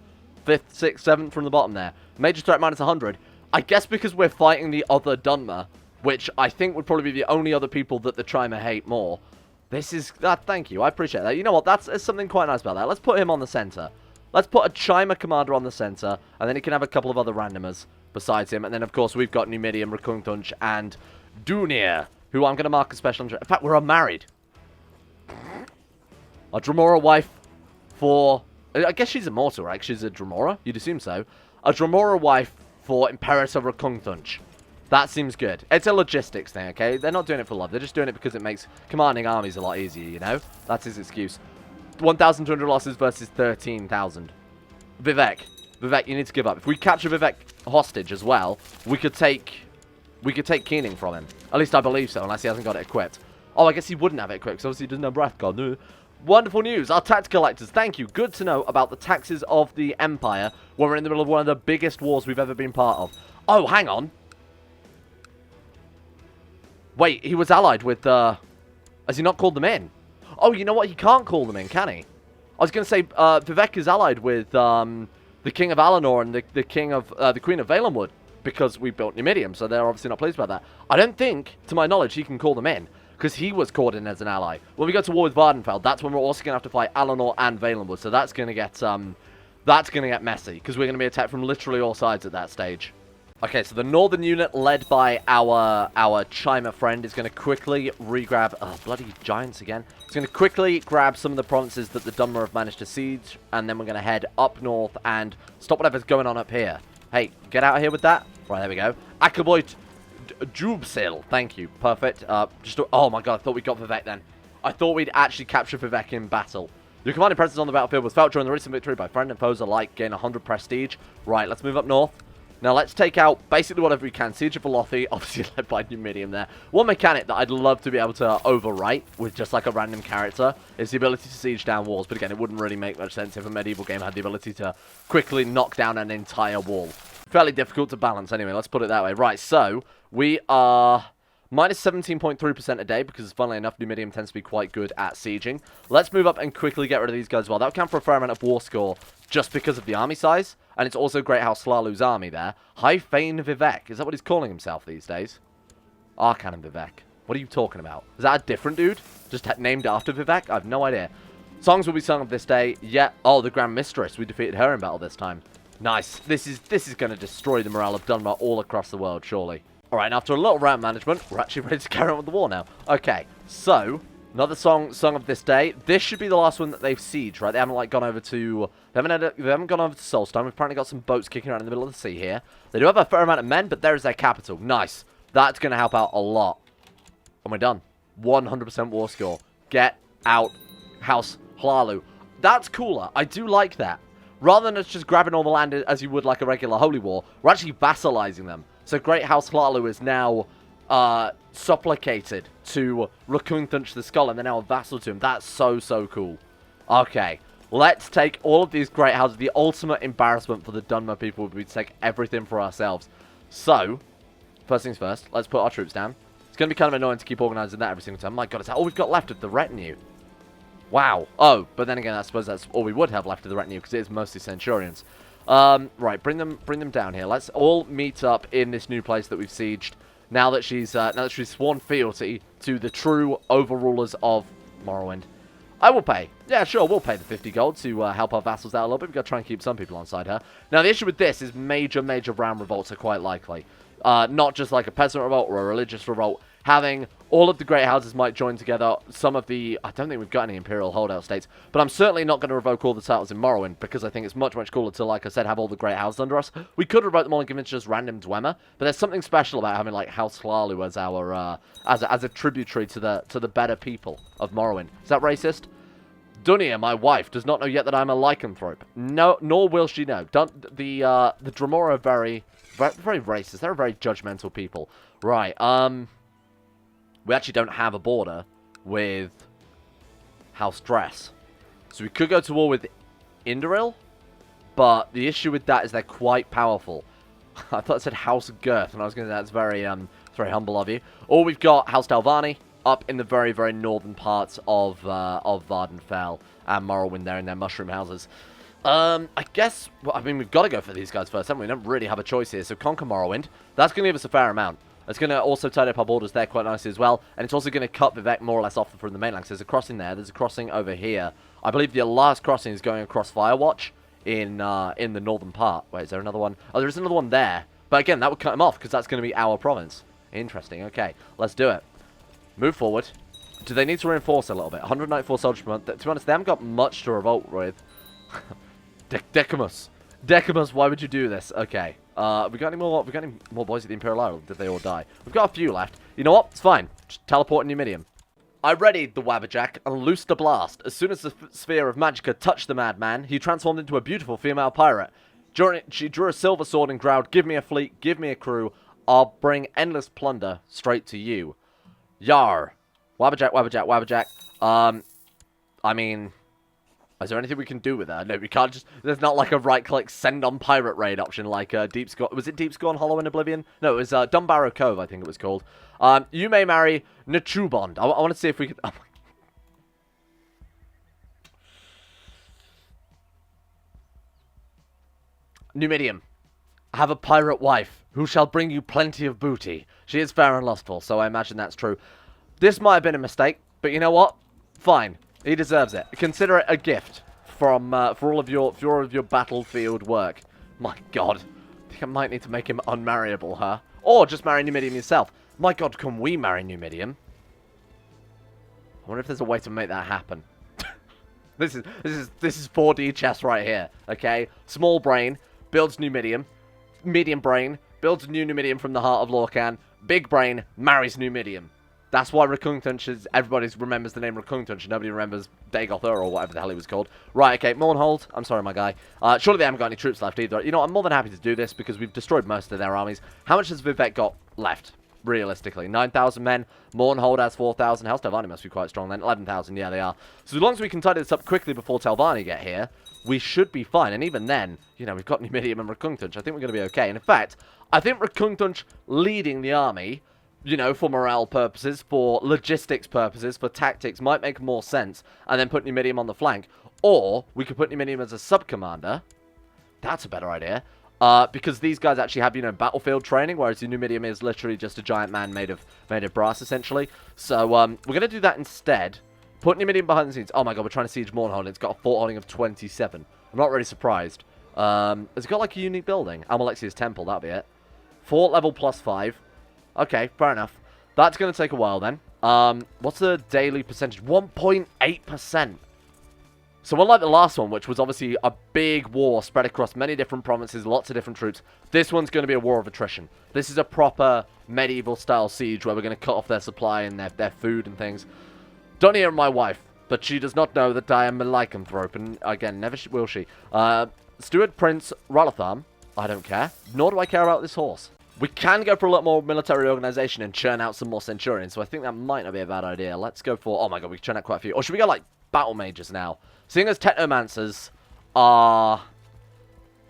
5th, 6th, 7th from the bottom there. Major threat minus 100. I guess because we're fighting the other Dunmer, which I think would probably be the only other people that the Trimer hate more. This is... thank you, I appreciate that. You know what, there's something quite nice about that. Let's put him on the center. Let's put a Chimer commander on the center, and then he can have a couple of other randomers besides him. And then, of course, we've got Numidium, Rkungtunch, and Dunir, who I'm going to mark as special interest. In fact, we're unmarried. A Dremora wife for... I guess she's immortal, right? She's a Dremora? You'd assume so. A Dremora wife for Imperator Rkungtunch. That seems good. It's a logistics thing, okay? They're not doing it for love. They're just doing it because it makes commanding armies a lot easier, you know? That's his excuse. 1,200 losses versus 13,000. Vivek. Vivek, you need to give up. If we capture Vivek hostage as well, we could take Keening from him. At least I believe so, unless he hasn't got it equipped. Oh, I guess he wouldn't have it equipped, because obviously he doesn't have Breath God. No. Wonderful news. Our tax collectors, thank you. Good to know about the taxes of the Empire when we're in the middle of one of the biggest wars we've ever been part of. Oh, hang on. Wait, he was allied with, has he not called them in? Oh, you know what? He can't call them in, can he? I was going to say, Vivek is allied with, the King of Alinor and the King of, the Queen of Valenwood, because we built Numidium, so they're obviously not pleased about that. I don't think, to my knowledge, he can call them in, because he was called in as an ally. When we go to war with Vardenfeld, that's when we're also going to have to fight Alinor and Valenwood, so that's going to get messy, because we're going to be attacked from literally all sides at that stage. Okay, so the northern unit, led by our Chimer friend, is going to quickly re-grab... Oh, bloody giants again. It's going to quickly grab some of the provinces that the Dunmer have managed to siege, and then we're going to head up north and stop whatever's going on up here. Hey, get out of here with that. Right, there we go. Akaboit Jubsil. Thank you. Perfect. Oh my god, I thought we got Vivek then. I thought we'd actually capture Vivek in battle. Your commanding presence on the battlefield was felt during the recent victory by friend and foes alike. Gain 100 prestige. Right, let's move up north. Now, let's take out basically whatever we can. Siege of Velothi, obviously led by Numidium there. One mechanic that I'd love to be able to overwrite with just like a random character is the ability to siege down walls. But again, it wouldn't really make much sense if a medieval game had the ability to quickly knock down an entire wall. Fairly difficult to balance anyway, let's put it that way. Right, so we are minus 17.3% a day because, funnily enough, Numidium tends to be quite good at sieging. Let's move up and quickly get rid of these guys as well. That would count for a fair amount of war score just because of the army size. And it's also Great House Slalu's army there. High Fane Vivek. Is that what he's calling himself these days? Arcanum Vivek. What are you talking about? Is that a different dude? Just named after Vivek? I have no idea. Songs will be sung of this day. Yeah. Oh, the Grand Mistress. We defeated her in battle this time. Nice. This is going to destroy the morale of Dunmer all across the world, surely. Alright, after a little round management, we're actually ready to carry on with the war now. Okay, so... Another song of this day. This should be the last one that they've sieged, right? They haven't like gone over to... They haven't gone over to Solstheim. We've apparently got some boats kicking around in the middle of the sea here. They do have a fair amount of men, but there is their capital. Nice. That's going to help out a lot. And we're done. 100% war score. Get out House Hlalu. That's cooler. I do like that. Rather than us just grabbing all the land as you would like a regular holy war, we're actually vassalizing them. So Great House Hlalu is now supplicated to Rkungtunch the Skull, and they're now a vassal to him. That's so, so cool. Okay, let's take all of these great houses. The ultimate embarrassment for the Dunmer people would be to take everything for ourselves. So, first things first, let's put our troops down. It's going to be kind of annoying to keep organising that every single time. My god, it's all we've got left of the retinue. Wow. Oh, but then again, I suppose that's all we would have left of the retinue, because it is mostly Centurions. Right, bring them down here. Let's all meet up in this new place that we've sieged. Now that she's sworn fealty to the true overrulers of Morrowind. I will pay. Yeah, sure, we'll pay the 50 gold to help our vassals out a little bit. We've got to try and keep some people on side her. Now, the issue with this is major ram revolts are quite likely. Not just like a peasant revolt or a religious revolt. Having all of the great houses might join together. Some of the... I don't think we've got any Imperial holdout states. But I'm certainly not going to revoke all the titles in Morrowind, because I think it's much, much cooler to, like I said, have all the great houses under us. We could revoke them all and give it to just random Dwemer. But there's something special about having, like, House Hlalu as our... as a tributary to the better people of Morrowind. Is that racist? Dunia, my wife, does not know yet that I'm a lycanthrope. No, nor will she know. The Dremora are very racist. They're a very judgmental people. Right, we actually don't have a border with House Dress. So we could go to war with Indoril, but the issue with that is they're quite powerful. I thought it said House Girth, and I was going to say that's very humble of you. Or we've got House Dalvani up in the very, very northern parts of Vardenfell and Morrowind there in their mushroom houses. I guess, well, I mean, we've got to go for these guys first, haven't we? We don't really have a choice here. So conquer Morrowind. That's going to give us a fair amount. It's going to also tidy up our borders there quite nicely as well. And it's also going to cut Vivec more or less off from the mainland. So there's a crossing there. There's a crossing over here. I believe the last crossing is going across Firewatch in the northern part. Wait, is there another one? Oh, there is another one there. But again, that would cut him off because that's going to be our province. Interesting. Okay, let's do it. Move forward. Do they need to reinforce a little bit? 194 soldiers per month. To be honest, they haven't got much to revolt with. Decimus. Decimus, why would you do this? Okay. We got any more boys at the Imperial Isle? Did they all die? We've got a few left. You know what? It's fine. Just teleport in Numidium. I readied the Wabberjack and loosed a blast. As soon as the sphere of magicka touched the madman, he transformed into a beautiful female pirate. During it, she drew a silver sword and growled, "Give me a fleet, give me a crew. I'll bring endless plunder straight to you." Yar. Wabberjack, Wabberjack, Wabberjack. I mean... Is there anything we can do with that? No, we can't just... There's not like a right-click send on pirate raid option like Deep Scorn... Was it Deep Scorn Hollow in Oblivion? No, it was Dumbarrow Cove, I think it was called. You may marry Nachubond. I want to see if we can... Oh my... Numidium. Have a pirate wife who shall bring you plenty of booty. She is fair and lustful, so I imagine that's true. This might have been a mistake, but you know what? Fine. He deserves it. Consider it a gift from for all of your battlefield work. My God, I think I might need to make him unmarriable, huh? Or just marry Numidium yourself. My God, can we marry Numidium? I wonder if there's a way to make that happen. This is 4D chess right here. Okay, small brain builds Numidium, medium brain builds new Numidium from the heart of Lorcan, big brain marries Numidium. That's why Rkungtunch is... Everybody remembers the name Rkungtunch and nobody remembers Dagoth or whatever the hell he was called. Right, okay, Mournhold. I'm sorry, my guy. Surely they haven't got any troops left either. You know, I'm more than happy to do this because we've destroyed most of their armies. How much has Vivec got left, realistically? 9,000 men. Mournhold has 4,000. House Telvanni must be quite strong then. 11,000, yeah, they are. So as long as we can tidy this up quickly before Telvanni get here, we should be fine. And even then, you know, we've got Numidium and Rkungtunch. I think we're going to be okay. And in fact, I think Rkungtunch leading the army... You know, for morale purposes, for logistics purposes, for tactics, might make more sense. And then put Numidium on the flank. Or, we could put Numidium as a sub-commander. That's a better idea. Because these guys actually have, you know, battlefield training. Whereas the Numidium is literally just a giant man made of brass, essentially. So, we're going to do that instead. Put Numidium behind the scenes. Oh my god, we're trying to siege Mournhold. It's got a fort holding of 27. I'm not really surprised. Has it got, like, a unique building? Almalexia's temple, that'll be it. Fort level +5. Okay, fair enough. That's going to take a while then. What's the daily percentage? 1.8%. So unlike the last one, which was obviously a big war spread across many different provinces, lots of different troops, this one's going to be a war of attrition. This is a proper medieval-style siege where we're going to cut off their supply and their food and things. Dunia and my wife, but she does not know that I am a lycanthrope, and again, never will she. Steward Prince Ralatham, I don't care. Nor do I care about this horse. We can go for a lot more military organization and churn out some more Centurions, so I think that might not be a bad idea. Let's go for... Oh my god, we can churn out quite a few. Or should we go, like, Battle Mages now? Seeing as Technomancers are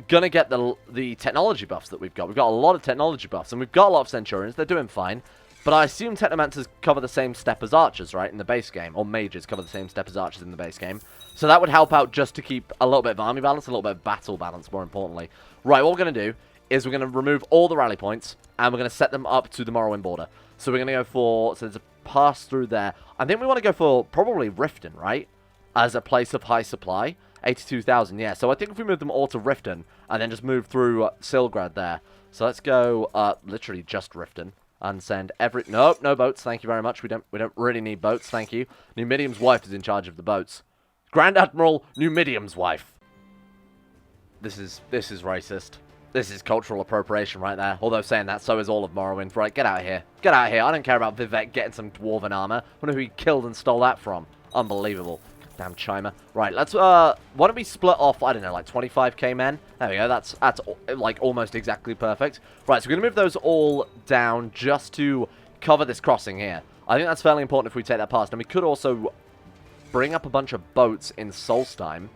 gonna get the technology buffs that we've got. We've got a lot of technology buffs, and we've got a lot of Centurions. They're doing fine. But I assume Technomancers cover the same step as Archers, right, in the base game. Or Mages cover the same step as Archers in the base game. So that would help out just to keep a little bit of army balance, a little bit of battle balance, more importantly. Right, what we're going to do is we're going to remove all the rally points, and we're going to set them up to the Morrowind border. So we're going to go for... So there's a pass through there. I think we want to go for probably Riften, right? As a place of high supply. 82,000, yeah. So I think if we move them all to Riften, and then just move through Silgrad there. So let's go literally just Riften. And send every... Nope, no boats, thank you very much. We don't really need boats, thank you. Numidium's wife is in charge of the boats. Grand Admiral Numidium's wife. This is racist. This is cultural appropriation right there. Although saying that, so is all of Morrowind. Right, get out of here. Get out of here. I don't care about Vivek getting some dwarven armor. I wonder who he killed and stole that from. Unbelievable. Damn Chimer. Right, let's, why don't we split off, I don't know, like 25k men? There we go, that's like, almost exactly perfect. Right, so we're going to move those all down just to cover this crossing here. I think that's fairly important if we take that past. And we could also bring up a bunch of boats in Solstheim.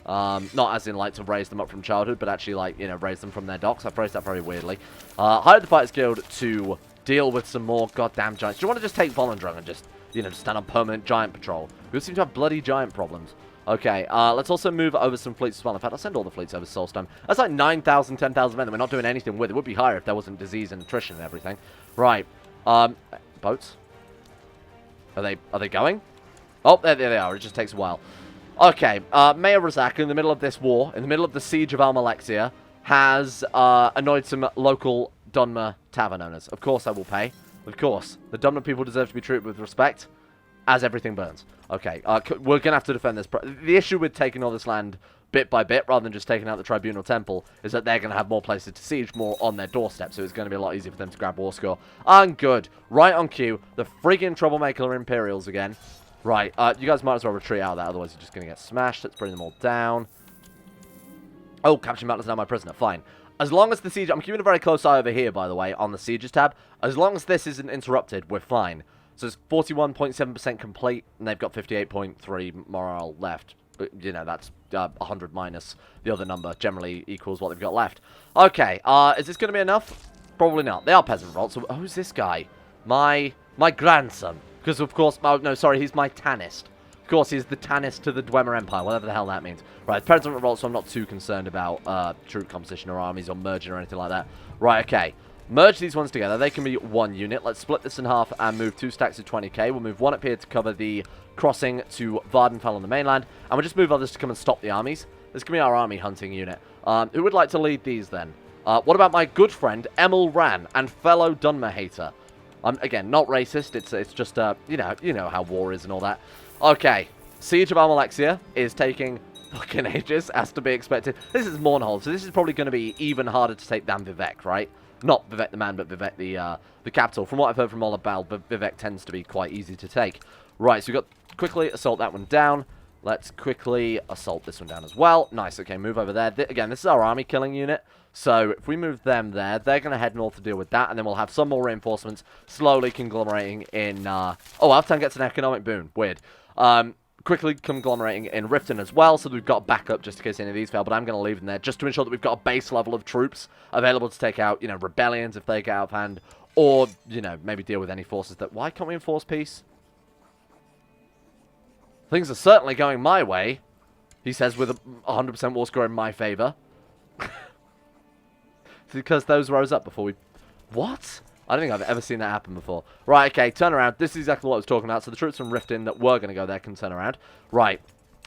Not as in, like, to raise them up from childhood, but actually, like, you know, raise them from their docks. I phrased that very weirdly. Hire the Fighters Guild to deal with some more goddamn giants. Do you want to just take Volendrung and just... you know, stand on permanent giant patrol. We seem to have bloody giant problems. Okay, let's also move over some fleets as well. In fact, I'll send all the fleets over to Solstheim. That's like 9,000, 10,000 men that we're not doing anything with. It would be higher if there wasn't disease and attrition and everything. Right. Boats? Are they going? Oh, there they are. It just takes a while. Okay, Mayor Razak, in the middle of this war, in the middle of the siege of Almalexia, has annoyed some local Dwemer tavern owners. Of course I will pay. Of course. The Dwemer people deserve to be treated with respect, as everything burns. Okay, we're going to have to defend this. The issue with taking all this land bit by bit, rather than just taking out the Tribunal Temple, is that they're going to have more places to siege, more on their doorstep, so it's going to be a lot easier for them to grab war score. And good. Right on cue. The friggin' troublemaker Imperials again. Right, you guys might as well retreat out of that, otherwise you're just going to get smashed. Let's bring them all down. Oh, Captain Battle is now my prisoner. Fine. As long as the siege... I'm keeping a very close eye over here, by the way, on the sieges tab. As long as this isn't interrupted, we're fine. So it's 41.7% complete, and they've got 58.3 morale left. But, you know, that's 100 minus the other number. Generally equals what they've got left. Okay, is this going to be enough? Probably not. They are peasant revolts. So who's this guy? My grandson. Because, of course... Oh, no, sorry, he's my Tannist. Of course, he's the Tannist to the Dwemer Empire, whatever the hell that means. Right, peasant revolt, so I'm not too concerned about troop composition or armies or merging or anything like that. Right, okay. Merge these ones together. They can be one unit. Let's split this in half and move 2 stacks of 20k. We'll move one up here to cover the crossing to Vardenfell on the mainland. And we'll just move others to come and stop the armies. This can be our army hunting unit. Who would like to lead these then? What about my good friend, Emil Ran, and fellow Dwemer hater? Again, not racist. It's just, you know how war is and all that. Okay. Siege of Almalexia is taking fucking ages, as to be expected. This is Mournhold, so this is probably going to be even harder to take than Vivek, right? Not Vivek the man, but Vivek the capital. From what I've heard from all about, Vivek tends to be quite easy to take. Right, so we've got quickly assault that one down. Let's quickly assault this one down as well. Nice, okay, move over there. Again, this is our army killing unit. So if we move them there, they're going to head north to deal with that. And then we'll have some more reinforcements slowly conglomerating in... Oh, Alftand gets an economic boon. Weird. Quickly conglomerating in Riften as well, so we've got backup just in case any of these fail, but I'm going to leave them there just to ensure that we've got a base level of troops available to take out, you know, rebellions if they get out of hand, or, you know, maybe deal with any forces that... Why can't we enforce peace? Things are certainly going my way, he says with a 100% war score in my favor. Because those rose up before we... What? I don't think I've ever seen that happen before. Right, okay, turn around. This is exactly what I was talking about. So the troops from Riften that were going to go there can turn around. Right.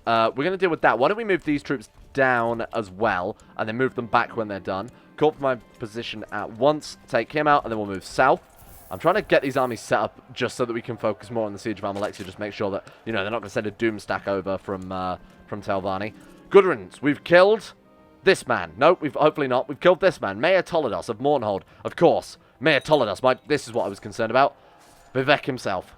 We're going to deal with that. Why don't we move these troops down as well, and then move them back when they're done. Call for my position at once. Take him out, and then we'll move south. I'm trying to get these armies set up just so that we can focus more on the siege of Almalexia. Just make sure that, you know, they're not going to send a doom stack over from Telvanni. Good riddance. We've killed this man. Nope, we've hopefully not. We've killed this man. Mayor Tolados of Mournhold. Of course. Mayor Tolados. This is what I was concerned about. Vivek himself.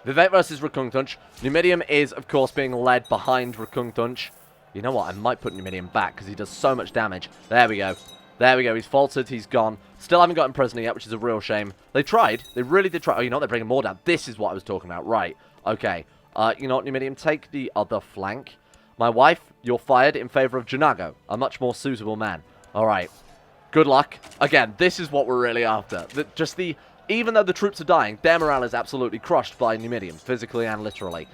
Vivek versus Rkungtunch. Numidium is, of course, being led behind Rkungtunch. You know what? I might put Numidium back because he does so much damage. There we go. There we go. He's faltered. He's gone. Still haven't got him prisoner yet, which is a real shame. They tried. They really did try. Oh, you know what? They're bringing more down. This is what I was talking about. Right. Okay. You know what, Numidium? Take the other flank. My wife, you're fired in favor of Janago, a much more suitable man. All right. Good luck. Again, this is what we're really after. Even though the troops are dying, their morale is absolutely crushed by Numidium, physically and literally.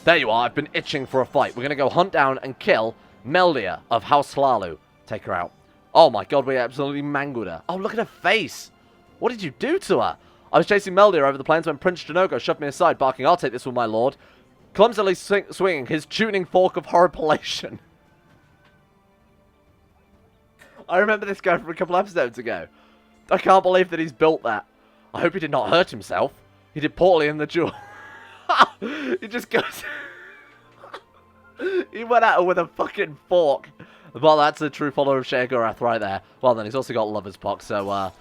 There you are. I've been itching for a fight. We're going to go hunt down and kill Meldia of House Slalu. Take her out. Oh my god, we absolutely mangled her. Oh, look at her face. What did you do to her? I was chasing Meldia over the plains when Prince Janogo shoved me aside, barking, "I'll take this one, my lord," clumsily swinging his tuning fork of horripilation. I remember this guy from a couple episodes ago. I can't believe that he's built that. I hope he did not hurt himself. He did poorly in the duel. He just goes... He went at her with a fucking fork. Well, that's a true follower of Sheogorath right there. Well, then he's also got Lover's Pox, so,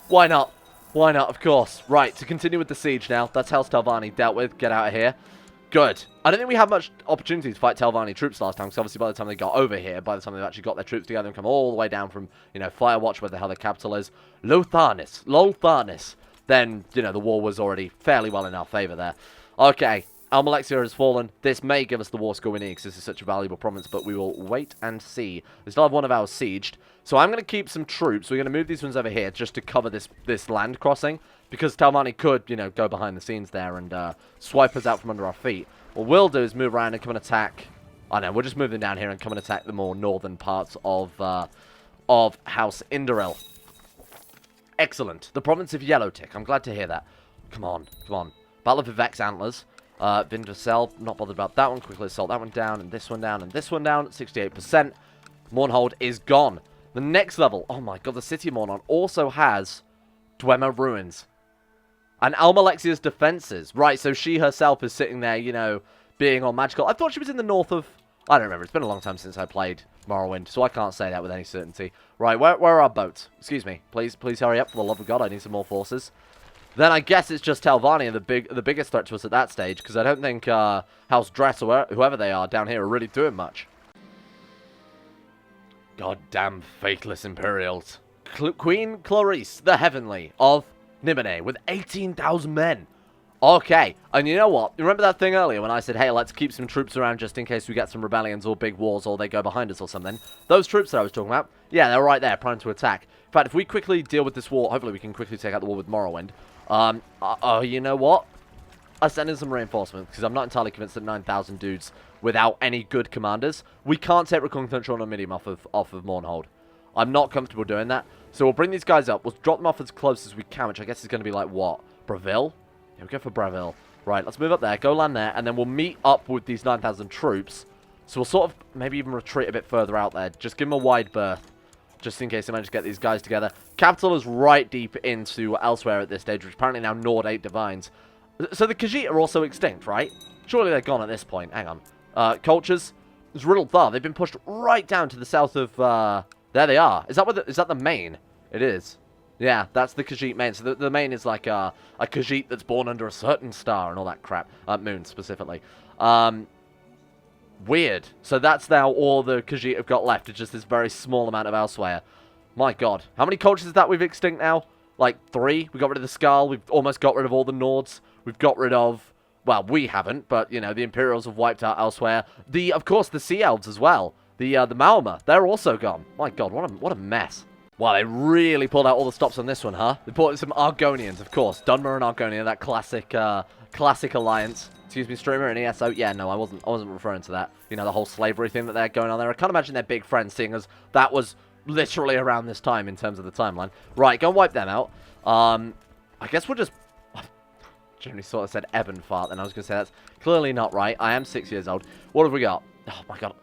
why not? Why not, of course. Right, to continue with the siege now. That's House Telvanni dealt with. Get out of here. Good. I don't think we had much opportunity to fight Telvanni troops last time, because obviously by the time they got over here, by the time they've actually got their troops together and come all the way down from, you know, Firewatch, where the hell the capital is, Lotharnis, then, you know, the war was already fairly well in our favour there. Okay, Almalexia has fallen. This may give us the war score we need, because this is such a valuable province, but we will wait and see. We still have one of ours sieged, so I'm going to keep some troops. We're going to move these ones over here just to cover this land crossing, because Telvanni could, you know, go behind the scenes there and swipe us out from under our feet. What we'll do is move around and come and attack... Oh no, we'll just move them down here and come and attack the more northern parts of House Indoril. Excellent. The province of Yellowtick. I'm glad to hear that. Come on, come on. Battle of Vivek's Antlers. Vindvassel, not bothered about that one. Quickly assault that one down, and this one down, and this one down. 68%. Mournhold is gone. The next level. Oh my god, the city of Mournhold also has Dwemer Ruins. And Almalexia's defenses. Right, so she herself is sitting there, you know, being all magical. I thought she was in the north of... I don't remember. It's been a long time since I played Morrowind, so I can't say that with any certainty. Right, where are our boats? Excuse me. Please hurry up, for the love of God. I need some more forces. Then I guess it's just Telvanni, the biggest threat to us at that stage, because I don't think House Dress or whoever they are down here are really doing much. Goddamn faithless Imperials. Queen Clarice, the Heavenly, of Nimine, with 18,000 men. Okay, and you know what? Remember that thing earlier when I said, hey, let's keep some troops around just in case we get some rebellions or big wars or they go behind us or something? Those troops that I was talking about, yeah, they're right there, primed to attack. In fact, if we quickly deal with this war, hopefully we can quickly take out the war with Morrowind. You know what? I'll send in some reinforcements, because I'm not entirely convinced that 9,000 dudes without any good commanders, we can't take Rkungtunch or Numidium off of Mournhold. I'm not comfortable doing that. So we'll bring these guys up. We'll drop them off as close as we can, which I guess is going to be like, what? Bravil? Yeah, we'll go for Bravil. Right, let's move up there, go land there, and then we'll meet up with these 9,000 troops. So we'll sort of maybe even retreat a bit further out there. Just give them a wide berth, just in case they manage to get these guys together. Capital is right deep into elsewhere at this stage, which apparently now Nord 8 divines. So the Khajiit are also extinct, right? Surely they're gone at this point. Hang on. Cultures. There's Riddled Thar. They've been pushed right down to the south of... there they are. Is that the main? It is. Yeah, that's the Khajiit main. So the main is like a Khajiit that's born under a certain star and all that crap. Moon, specifically. Weird. So that's now all the Khajiit have got left. It's just this very small amount of elsewhere. My god. How many cultures is that we've extinct now? Like 3? We got rid of the Skull. We've almost got rid of all the Nords. We've got rid of... Well, we haven't, but, you know, the Imperials have wiped out elsewhere. Of course, the Sea Elves as well. The Maoma, they're also gone. My god, what a mess. Wow, they really pulled out all the stops on this one, huh? They brought in some Argonians, of course. Dunmer and Argonia, that classic alliance. Excuse me, streamer and ESO. Yeah, no, I wasn't referring to that. You know, the whole slavery thing that they're going on there. I can't imagine they're big friends, seeing as that was literally around this time in terms of the timeline. Right, go and wipe them out. I guess we'll just... Generally sort of said ebb and fart, and I was going to say that's clearly not right. I am 6 years old. What have we got? Oh, my god.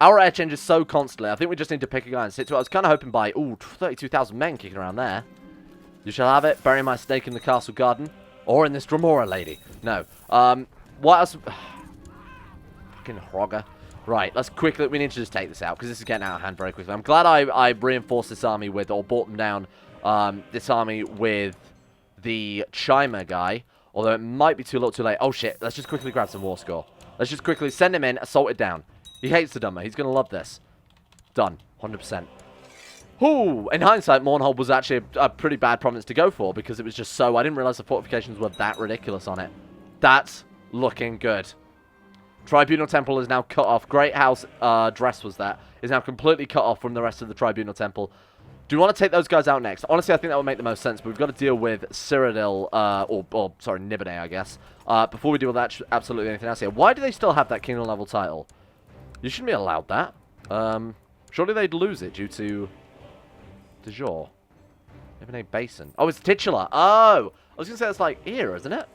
Our air changes so constantly. I think we just need to pick a guy and sit to it. I was kind of hoping by, ooh, 32,000 men kicking around there. You shall have it. Bury my stake in the castle garden. Or in this Dremora lady. No. What else? Fucking Hrogger. Right, let's quickly... We need to just take this out, because this is getting out of hand very quickly. I'm glad I reinforced this army with, or brought them down, this army with the Chimer guy. Although it might be too little too late. Oh, shit. Let's just quickly grab some war score. Let's just quickly send him in, assault it down. He hates the Dumber. He's going to love this. Done. 100%. Ooh, in hindsight, Mournhold was actually a pretty bad province to go for because it was just so... I didn't realize the fortifications were that ridiculous on it. That's looking good. Tribunal Temple is now cut off. Great House Dress was that. Is now completely cut off from the rest of the Tribunal Temple. Do we want to take those guys out next? Honestly, I think that would make the most sense, but we've got to deal with Cyrodiil, sorry, Nibene, I guess, before we deal with absolutely anything else here. Why do they still have that Kingdom level title? You shouldn't be allowed that. Surely they'd lose it due to... De jure. Nibene Basin. Oh, it's titular. Oh! I was going to say it's like here, isn't it?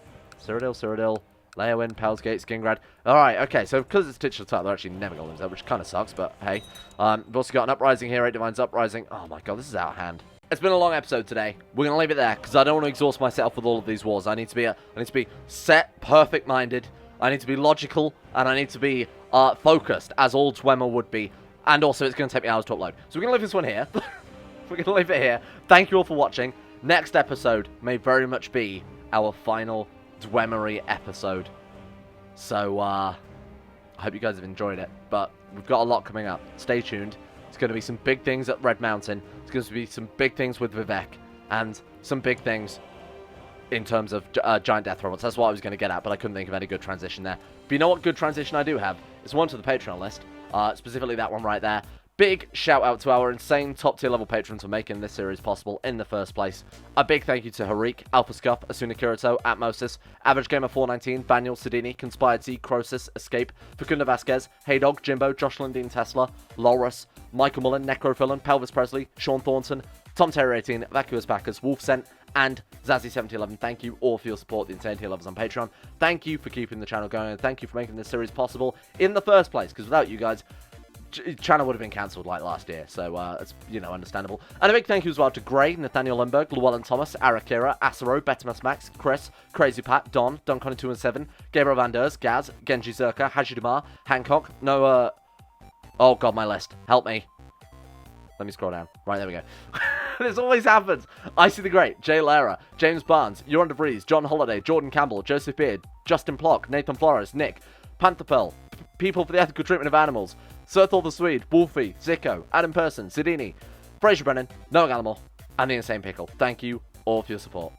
Cyrodiil, Leowyn, Pelsgate, Skingrad. Alright, okay, so because it's titular title, they're actually never going to lose that, which kind of sucks, but hey. We've also got an Uprising here, 8 Divines Uprising. Oh my god, this is out of hand. It's been a long episode today. We're going to leave it there, because I don't want to exhaust myself with all of these wars. I need to be set, perfect-minded, I need to be logical, and I need to be focused, as all Dwemer would be. And also, it's going to take me hours to upload. So we're going to leave this one here. We're going to leave it here. Thank you all for watching. Next episode may very much be our final Dwemery episode. So, I hope you guys have enjoyed it. But we've got a lot coming up. Stay tuned. It's going to be some big things at Red Mountain. It's going to be some big things with Vivek. And some big things in terms of Giant Death Robots. That's what I was going to get at, but I couldn't think of any good transition there. But you know what good transition I do have? It's one to the Patreon list. Specifically that one right there. Big shout out to our insane top tier level patrons for making this series possible in the first place. A big thank you to Harik, Alpha Scuff, Asuna Kirito, Atmosis, Average Gamer 419, Vaniel Sidini, Conspired Sea, Crosis, Escape, Facunda Vasquez, Heydog, Jimbo, Josh Lundeen Tesla, Loris, Michael Mullen, Necrophilin, Pelvis Presley, Sean Thornton, Tom Terry 18, Vacuous Backers, Wolfscent, and Zazzy7011. Thank you all for your support, the insane tier levels on Patreon. Thank you for keeping the channel going, and thank you for making this series possible in the first place, because without you guys, channel would have been cancelled like last year, so it's, you know, understandable. And a big thank you as well to Gray, Nathaniel Lundberg, Llewellyn Thomas, Arakira, Asaro, Betimus Max, Chris, Crazy Pat, Don, Connor 2 and 7, Gabriel Van Ders, Gaz, Genji Zerka, Hajidumar, Hancock, Noah. Oh god, my list. Help me. Let me scroll down. Right, there we go. This always happens. Icy the Great, Jay Lara, James Barnes, Euron DeVries, John Holiday, Jordan Campbell, Joseph Beard, Justin Plock, Nathan Flores, Nick, Panther Pearl, People for the Ethical Treatment of Animals, Sirthor the Swede, Wolfie, Zico, Adam Person, Sidini, Fraser Brennan, Noah Gallimore, and the Insane Pickle. Thank you all for your support.